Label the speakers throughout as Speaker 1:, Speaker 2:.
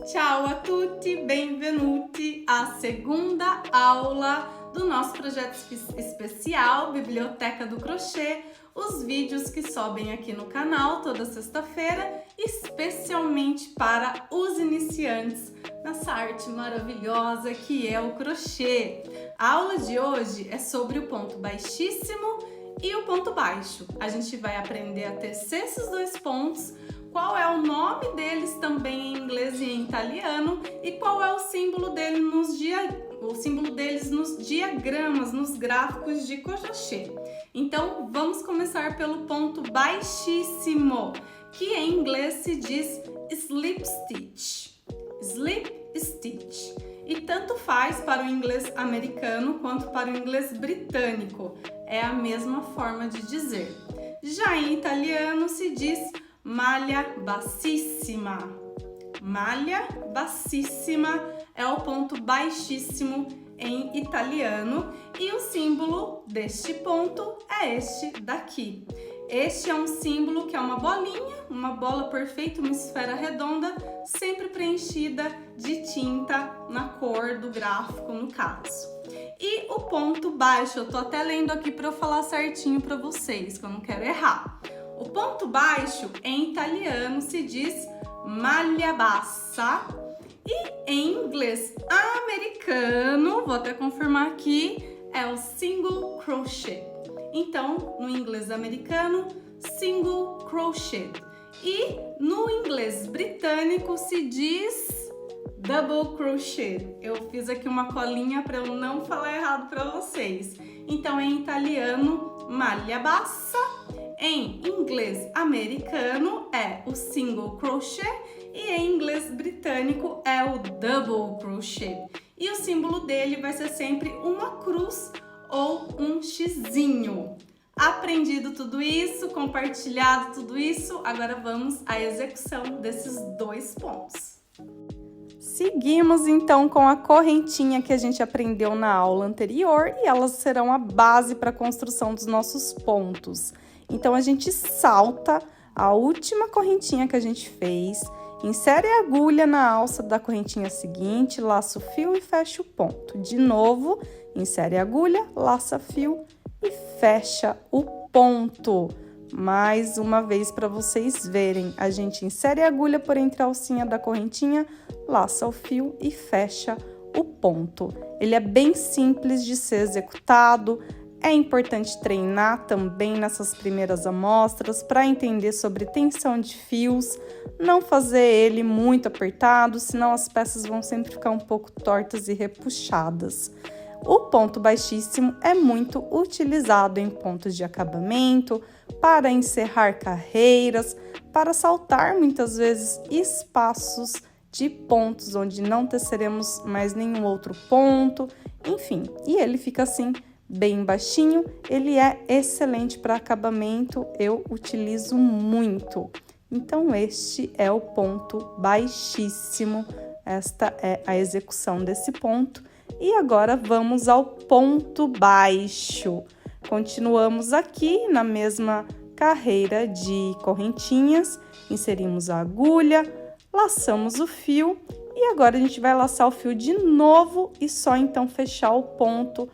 Speaker 1: Ciao a tutti, benvenuti à segunda aula do nosso projeto especial Biblioteca do Crochê, os vídeos que sobem aqui no canal toda sexta-feira, especialmente para os iniciantes nessa arte maravilhosa que é o crochê. A aula de hoje é sobre o ponto baixíssimo e o ponto baixo. A gente vai aprender a tecer esses dois pontos, qual é o nome deles também em inglês e em italiano e qual é o símbolo deles nos diagramas, nos gráficos de crochê. Então, vamos começar pelo ponto baixíssimo, que em inglês se diz slip stitch. Slip stitch. E tanto faz para o inglês americano quanto para o inglês britânico. É a mesma forma de dizer. Já em italiano se diz maglia bassissima. Maglia bassissima é o ponto baixíssimo em italiano e o símbolo deste ponto é este daqui. Este é um símbolo que é uma bolinha, uma bola perfeita, uma esfera redonda, sempre preenchida de tinta na cor do gráfico, no caso. E o ponto baixo, eu tô até lendo aqui para eu falar certinho para vocês, que eu não quero errar. O ponto baixo em italiano se diz maglia bassa e em inglês americano, vou até confirmar aqui, é o single crochet. Então, no inglês americano, single crochet. E no inglês britânico se diz double crochet. Eu fiz aqui uma colinha para eu não falar errado para vocês. Então, em italiano, maglia bassa. Em inglês americano é o single crochet e em inglês britânico é o double crochet. E o símbolo dele vai ser sempre uma cruz ou um xizinho. Aprendido tudo isso, compartilhado tudo isso, agora vamos à execução desses dois pontos. Seguimos então com a correntinha que a gente aprendeu na aula anterior e elas serão a base para a construção dos nossos pontos. Então, a gente salta a última correntinha que a gente fez, insere a agulha na alça da correntinha seguinte, laça o fio e fecha o ponto. De novo, insere a agulha, laça fio e fecha o ponto. Mais uma vez para vocês verem, a gente insere a agulha por entre a alcinha da correntinha, laça o fio e fecha o ponto. Ele é bem simples de ser executado. É importante treinar também nessas primeiras amostras para entender sobre tensão de fios, não fazer ele muito apertado, senão as peças vão sempre ficar um pouco tortas e repuxadas. O ponto baixíssimo é muito utilizado em pontos de acabamento, para encerrar carreiras, para saltar muitas vezes espaços de pontos onde não teceremos mais nenhum outro ponto, enfim, e ele fica assim bem baixinho, ele é excelente para acabamento, eu utilizo muito. Então, este é o ponto baixíssimo, esta é a execução desse ponto. E agora vamos ao ponto baixo. Continuamos aqui na mesma carreira de correntinhas, inserimos a agulha, laçamos o fio e agora a gente vai laçar o fio de novo e só então fechar o ponto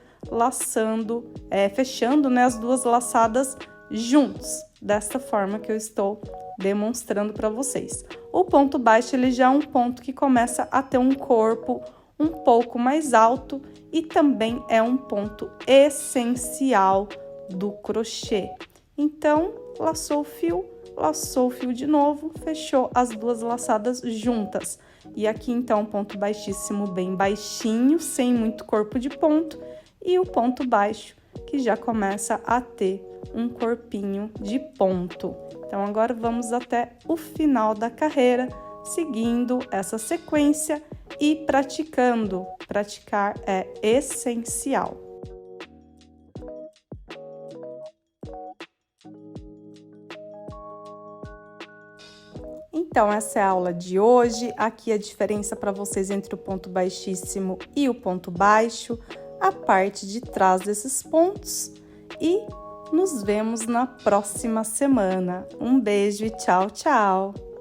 Speaker 1: fechando, né, as duas laçadas juntos, desta forma que eu estou demonstrando para vocês. O ponto baixo, ele já é um ponto que começa a ter um corpo um pouco mais alto e também é um ponto essencial do crochê. Então, laçou o fio de novo, fechou as duas laçadas juntas. E aqui, então, ponto baixíssimo bem baixinho, sem muito corpo de ponto, e o ponto baixo, que já começa a ter um corpinho de ponto. Então, agora vamos até o final da carreira, seguindo essa sequência e praticando. Praticar é essencial. Então, essa é a aula de hoje. Aqui a diferença para vocês entre o ponto baixíssimo e o ponto baixo, a parte de trás desses pontos e nos vemos na próxima semana. Um beijo e tchau, tchau!